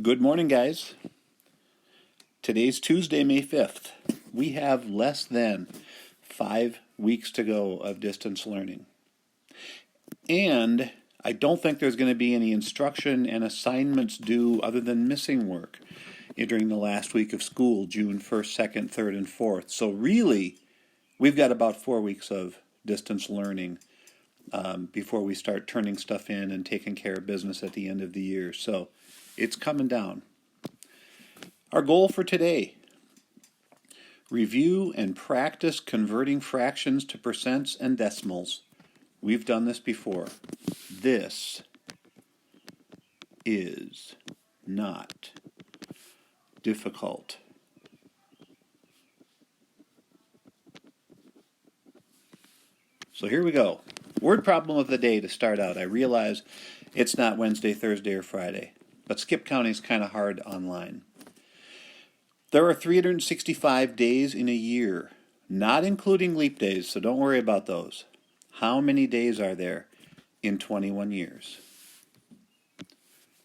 Good morning, guys. Today's Tuesday, May 5th. We have less than 5 weeks to go of distance learning. And I don't think there's going to be any instruction and assignments due other than missing work during the last week of school, June 1st, 2nd, 3rd, and 4th. So really, we've got about 4 weeks of distance learning before we start turning stuff in and taking care of business at the end of the year. So it's coming down. Our goal for today: review and practice converting fractions to percents and decimals. We've done this before. This is not difficult. So here we go. Word problem of the day to start out. I realize it's not Wednesday, Thursday, or Friday, but skip counting is kind of hard online. There are 365 days in a year, not including leap days, so don't worry about those. How many days are there in 21 years?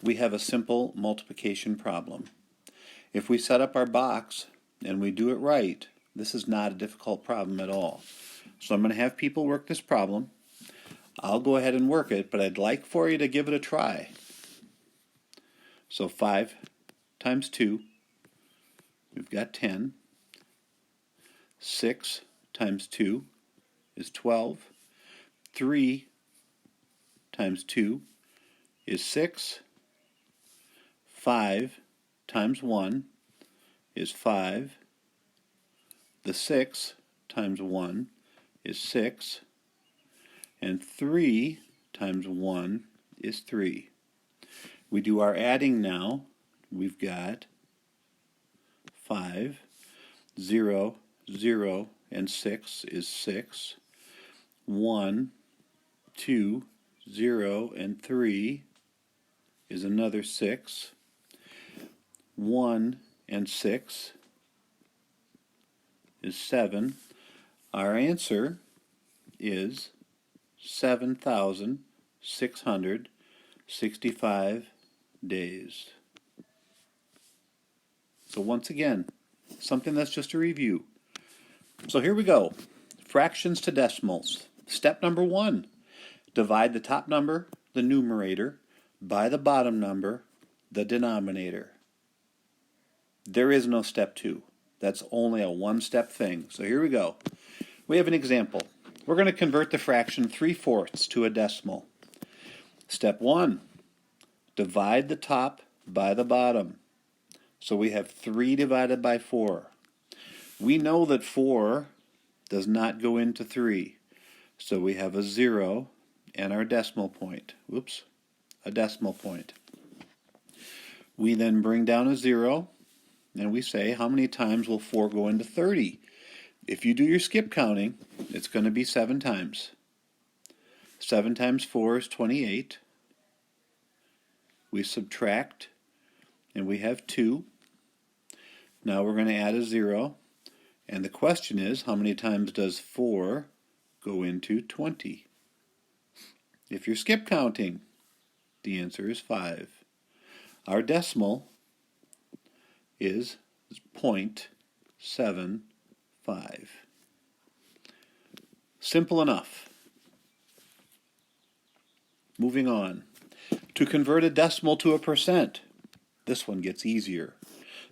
We have a simple multiplication problem. If we set up our box and we do it right, this is not a difficult problem at all. So I'm going to have people work this problem. I'll go ahead and work it, but I'd like for you to give it a try. So 5 times 2. We've got 10. 6 times 2 is 12. 3 times 2 is 6. 5 times 1 is 5. The 6 times 1 is 6. And 3 times 1 is 3. We do our adding now. We've got 5, 0, 0, and 6 is 6. 1, 2, 0, and 3 is another 6. 1 and 6 is 7. Our answer is 7,665 days. So once again, something that's just a review. So here we go. Fractions to decimals. Step number 1. Divide the top number, the numerator, by the bottom number, the denominator. There is no step 2. That's only a one-step thing. So here we go. We have an example. We're going to convert the fraction 3/4 to a decimal. Step 1. Divide the top by the bottom. So we have 3 divided by 4. We know that 4 does not go into 3. So we have a 0 and our decimal point. Whoops, a decimal point. We then bring down a 0 and we say, how many times will 4 go into 30? If you do your skip counting, it's going to be 7 times. 7 times 4 is 28. We subtract and we have 2. Now we're going to add a 0. And the question is, how many times does 4 go into 20? If you're skip counting, the answer is 5. Our decimal is 0.75. Simple enough. Moving on. To convert a decimal to a percent. This one gets easier.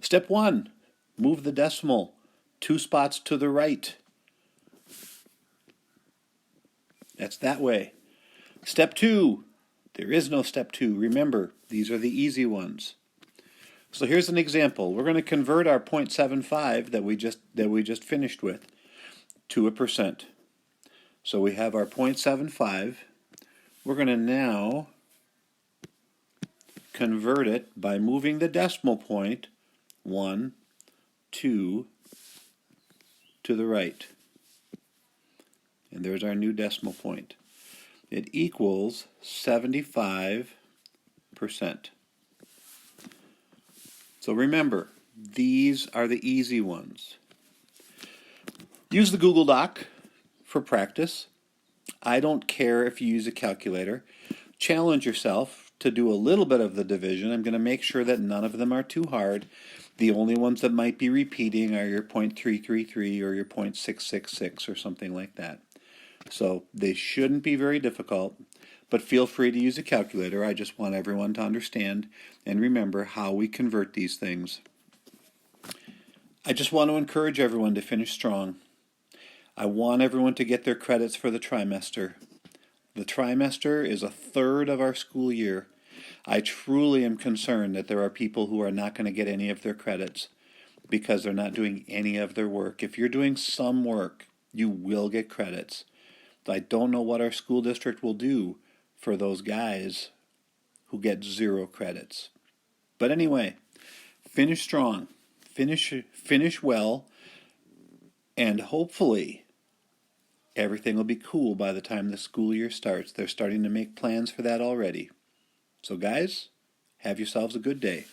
Step 1. Move the decimal 2 spots to the right. That's that way. Step 2. There is no step 2. Remember, these are the easy ones. So here's an example. We're going to convert our 0.75 that we just finished with to a percent. So we have our 0.75. We're going to now convert it by moving the decimal point 1, 2 to the right. And there's our new decimal point. It equals 75%. So remember, these are the easy ones. Use the Google Doc for practice. I don't care if you use a calculator. Challenge yourself. to do a little bit of the division. I'm going to make sure that none of them are too hard. The only ones that might be repeating are your .333 or your .666 or something like that. So they shouldn't be very difficult, but feel free to use a calculator. I just want everyone to understand and remember how we convert these things. I just want to encourage everyone to finish strong. I want everyone to get their credits for the trimester. The trimester is a third of our school year. I truly am concerned that there are people who are not going to get any of their credits because they're not doing any of their work. If you're doing some work, you will get credits. I don't know what our school district will do for those guys who get 0 credits. But anyway, finish strong, finish well, and hopefully everything will be cool by the time the school year starts. They're starting to make plans for that already. So guys, have yourselves a good day.